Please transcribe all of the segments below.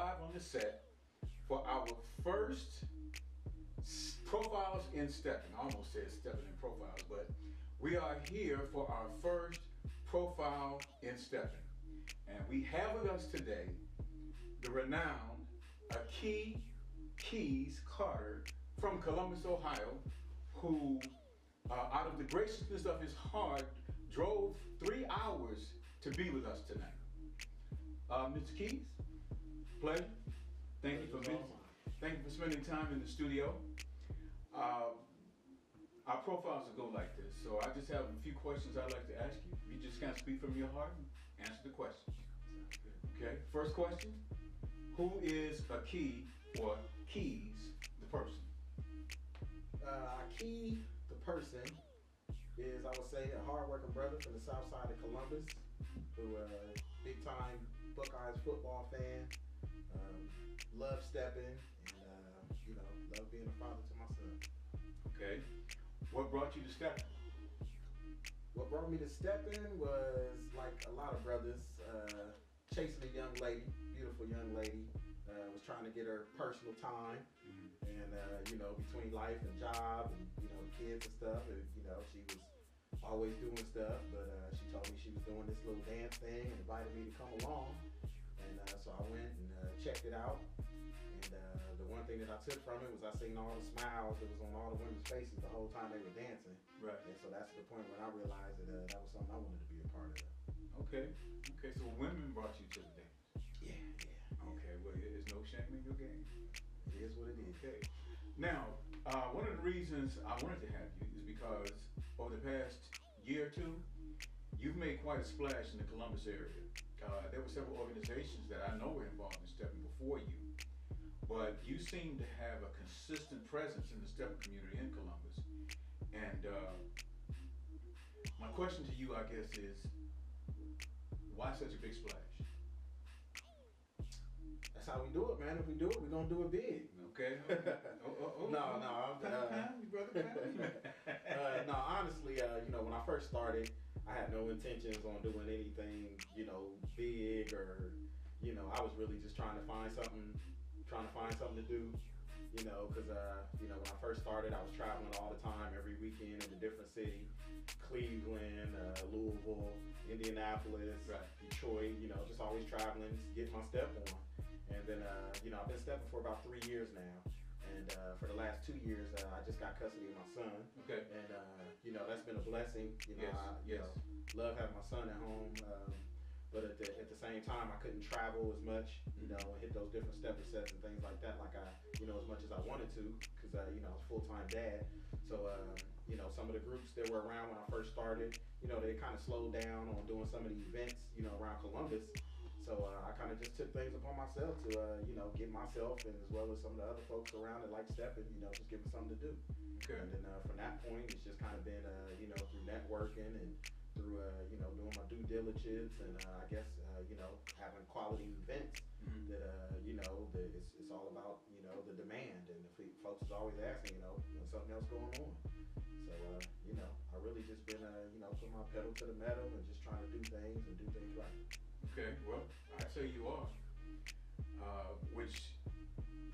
live on the set for our first Profiles in Steppin. I almost said Steppin in Profiles, but we are here for our first Profile in Steppin. And we have with us today the renowned Keyz Carter from Columbus, Ohio, who out of the graciousness of his heart drove 3 hours to be with us tonight. Mr. Keyz, pleasure. Thank you for spending time in the studio. Our profiles will go like this, so I just have a few questions I'd like to ask you. You just kind of speak from your heart and answer the questions. Okay, first question. Who is a Key or Keyz the person? Key the person is, I would say, a hard-working brother from the south side of Columbus, who big time Buckeyes football fan, love stepping, and you know, love being a father to my son. Okay. What brought you to Steppin? What brought me to Steppin was, like a lot of brothers, chasing a young lady, beautiful young lady. Was trying to get her personal time, and you know, between life and job and, you know, the kids and stuff, and, you know, she was always doing stuff, but she told me she was doing this little dance thing and invited me to come along, and so I went and checked it out, and the one thing that I took from it was I seen all the smiles that was on all the women's faces the whole time they were dancing. Right. And so that's the point when I realized that that was something I wanted to be a part of. Okay. Okay, so women brought you to the dance. Yeah. Okay, well, there's no shame in your game. It is what it is. Okay. Now, one of the reasons I wanted to have you is because over the past year or two, you've made quite a splash in the Columbus area. There were several organizations that I know were involved in Steppin before you, but you seem to have a consistent presence in the Steppin community in Columbus. And my question to you, I guess, is why such a big splash? That's how we do it, man. If we do it, we're gonna do it big. Okay. No, honestly, you know, when I first started, I had no intentions on doing anything, you know, big, or, you know, I was really just trying to find something to do, you know, because you know, when I first started, I was traveling all the time, every weekend in a different city, Cleveland, Louisville, Indianapolis, right, Detroit, you know, just always traveling, just getting my step on. And then, you know, I've been stepping for about 3 years now. And for the last 2 years, I just got custody of my son. Okay. And, you know, that's been a blessing. You know, I love having my son at home. But at the same time, I couldn't travel as much, you know, and hit those different stepper sets and things like that, like you know, as much as I wanted to, because, you know, I was a full-time dad. So, you know, some of the groups that were around when I first started, you know, they kind of slowed down on doing some of the events, you know, around Columbus. So I kind of just took things upon myself to, you know, get myself, and as well as some of the other folks around that like stepping, you know, just give them something to do. Okay. And then from that point, it's just kind of been, you know, through networking and through, you know, doing my due diligence, and I guess, you know, having quality events that, you know, that it's all about, you know, the demand, and the folks is always asking, you know, when something else going on. So, you know, I really just been, you know, putting my pedal to the metal and just trying to do things and do things right. Okay, well, I'd say you are, which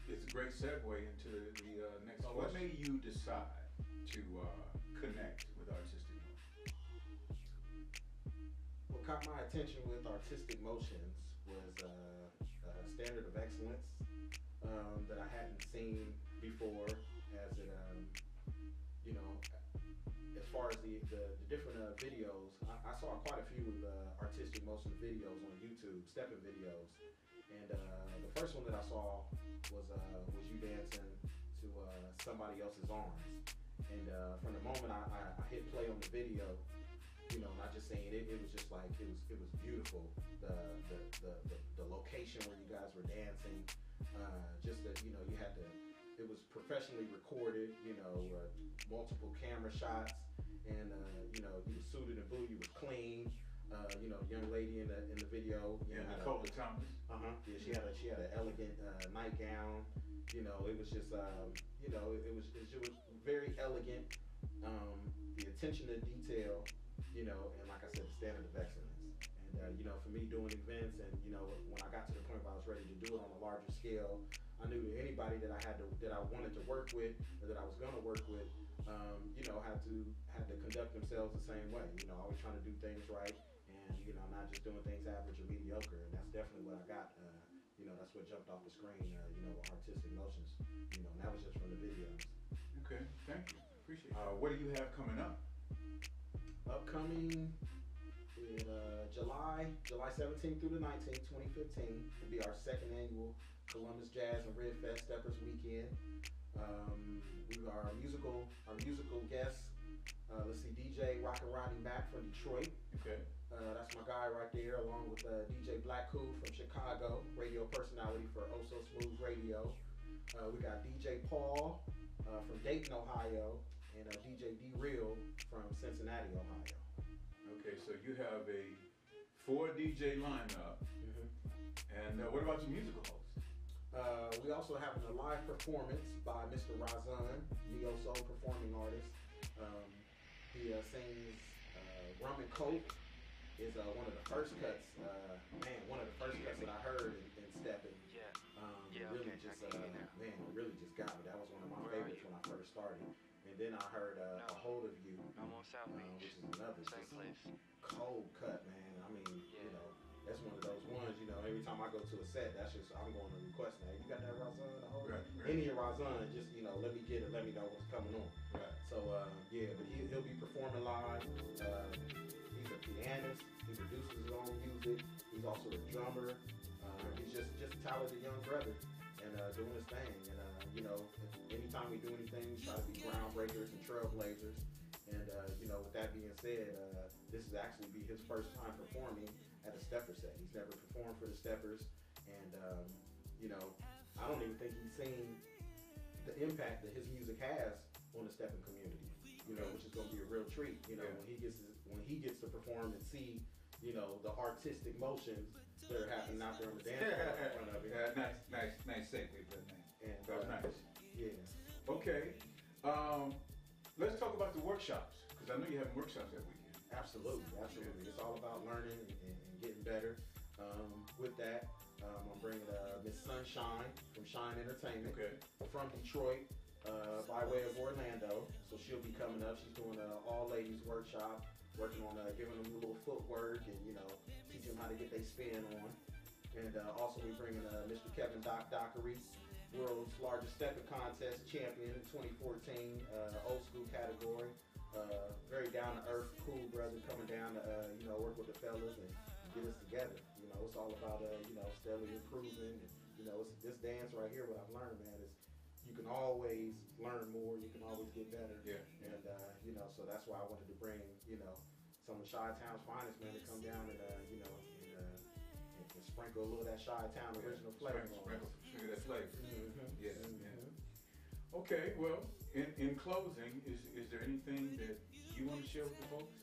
is a great segue into the next question. What made you decide to connect with Artistic Motion? What caught my attention with Artistic Motions was a standard of excellence that I hadn't seen before, as it, you know, as far as the different videos. I saw quite a few Artistic Motion videos on YouTube, stepping videos, and the first one that I saw was you dancing to Somebody Else's Arms, and from the moment I hit play on the video, you know, not just saying it was just like, it was beautiful. The location where you guys were dancing, just that, you know, you had to. It was professionally recorded, you know, multiple camera shots, and you know, you was suited and booted, you was clean. You know, the young lady in the video, you know, Nicole Thomas. Yeah, she had an elegant nightgown. You know, it was just, you know, it was very elegant. The attention to detail, you know, and like I said, the standard of excellence. And you know, for me doing events, and you know, when I got to the point where I was ready to do it on a larger scale, I knew that anybody that I wanted to work with, or that I was gonna work with, you know, had to conduct themselves the same way. You know, always trying to do things right, and you know, not just doing things average or mediocre. And that's definitely what I got. You know, that's what jumped off the screen. You know, artistic motions. You know, and that was just from the videos. Okay, thank you. Appreciate it. What do you have coming up? Upcoming in July 17th through the 19th, 2015, will be our second annual Columbus Jazz and Red Fest Steppers weekend. Our musical guests. Let's see, DJ Rockin' Rodney Mack from Detroit. Okay. That's my guy right there, along with DJ Black Cool from Chicago, radio personality for Oh So Smooth Radio. We got DJ Paul from Dayton, Ohio, and DJ D Real from Cincinnati, Ohio. Okay, so you have a 4 DJ lineup. Mm-hmm. And what about your musical host? We also have a live performance by Mr. Razan, neo soul performing artist. He sings Rum and Coke. Is one of the first cuts, one of the first cuts that I heard in Steppin. Really just got me. That was one of my favorites when I first started. And then I heard A Hold of You, which is another just cold cut, man. I mean, you know, that's one of those ones, you know, every time I go to a set, that's just, I'm going to request now. You got that Razan? Right. Any of Razan, just, you know, let me get it, let me know what's coming on. Right. So, yeah, but he'll be performing live. He's a pianist. He produces his own music. He's also a drummer. He's just a talented young brother and doing his thing. And, you know, anytime we do anything, we try to be groundbreakers and trailblazers. And, you know, with that being said, this is actually be his first time performing at a Stepper set. He's never performed for the Steppers. And, you know, I don't even think he's seen the impact that his music has on the Steppin community, you know, which is going to be a real treat, you know, when he gets to perform and see, you know, the artistic motions that are happening out there on the dance floor in front of him. Nice segue for that. And, that was nice. Yeah. Okay. Let's talk about the workshops, because I know you have workshops that weekend. Absolutely. It's all about learning and getting better. With that, I'm bringing Miss Sunshine from Shine Entertainment from Detroit by way of Orlando. So she'll be coming up. She's doing an all-ladies workshop, working on giving them a little footwork and, you know, teaching them how to get their spin on. And also we bringing Mr. Kevin Dockery, world's largest stepping contest champion in 2014, old school category. Very down to earth, cool brother coming down to you know, work with the fellas and get us together. You know, it's all about you know, steadily improving. And, you know, it's this dance right here. What I've learned, man, is you can always learn more. You can always get better. Yeah. And you know, so that's why I wanted to bring, you know, some of Chi-Town's finest, man, to come down and you know, and sprinkle a little of that Chi-Town original flavor on. Sprinkle that flavor. Mm-hmm. Yes. Mm-hmm. Yeah. Okay. Well, in closing, is there anything that you want to share with the folks?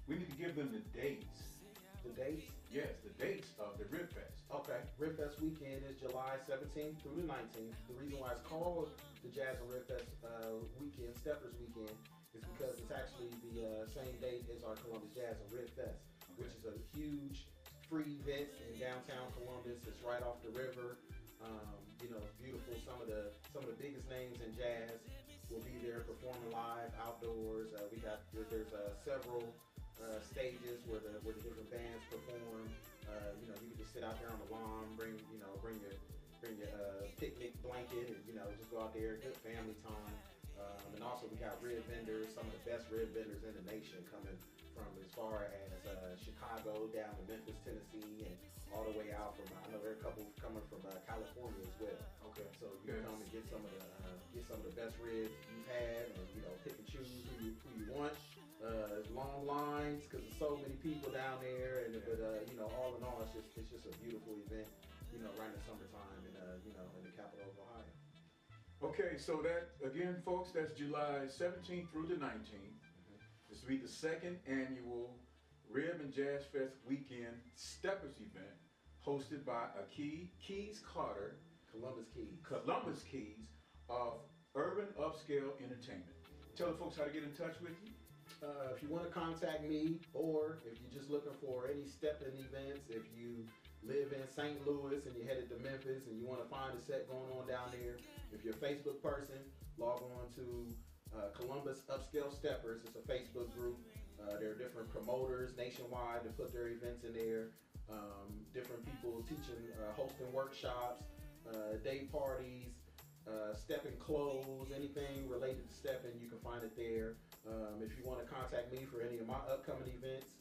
We need to give them the dates. The dates? Yes, the dates of the Rib Fest. Okay. Rib Fest weekend is July 17th through the 19th. The reason why it's called the Jazz and Rib Fest weekend, Steppers weekend, is because it's actually the same date as our Columbus Jazz and Rib Fest, which is a huge free event in downtown Columbus. It's right off the river. You know, it's beautiful. Some of the biggest names in jazz will be there performing live outdoors. There's several stages where the different bands perform. You know, you can just sit out there on the lawn, bring your picnic blanket, and, you know, just go out there, good family time. And also we got rib vendors, some of the best rib vendors in the nation, coming from as far as Chicago down to Memphis, Tennessee, and all the way out from, I know there are a couple coming from California as well. Okay. So you can come and get some of the best ribs you've had, and, you know, pick and choose who you want. Long lines because there's so many people down there, but you know, all in all, it's just a beautiful event. You know, right in the summertime, and you know, in the capital of Ohio. Okay, so that again, folks, that's July 17th through the 19th. This will be the second annual Rib and Jazz Fest weekend Steppers event, hosted by Keyz Carter, Columbus Keyz of Urban Upscale Entertainment. Tell the folks how to get in touch with you. If you want to contact me, or if you're just looking for any Steppin events, if you live in St. Louis and you're headed to Memphis and you want to find a set going on down there, if you're a Facebook person, log on to Columbus Upscale Steppers. It's a Facebook group. There are different promoters nationwide that put their events in there. Different people teaching, hosting workshops, day parties, Steppin clothes, anything related to Steppin, you can find it there. If you want to contact me for any of my upcoming events,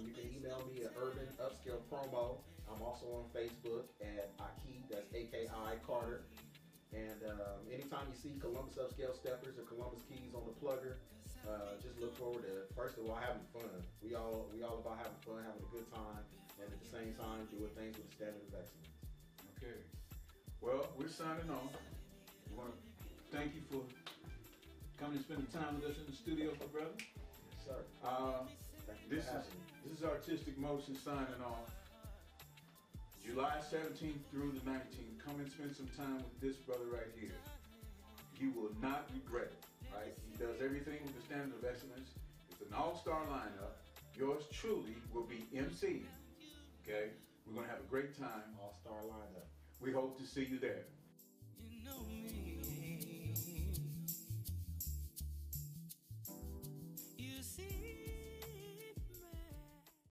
you can email me at Urban Upscale Promo. I'm also on Facebook at Keyz, that's A-K-I Carter. And anytime you see Columbus Upscale Steppers or Columbus Keyz on the plugger, just look forward to, first of all, having fun. We all about having fun, having a good time, and at the same time doing things with a standard of excellence. Okay. Well, we're signing off. We want to thank you for coming and spending time with us in the studio, my brother. Yes, sir. Thank you This for having me. is Artistic Motion signing off. July 17th through the 19th. Come and spend some time with this brother right here. You will not regret it, right? He does everything with the standard of excellence. It's an all-star lineup. Yours truly will be MC. Okay? We're going to have a great time. All-star lineup. We hope to see you there.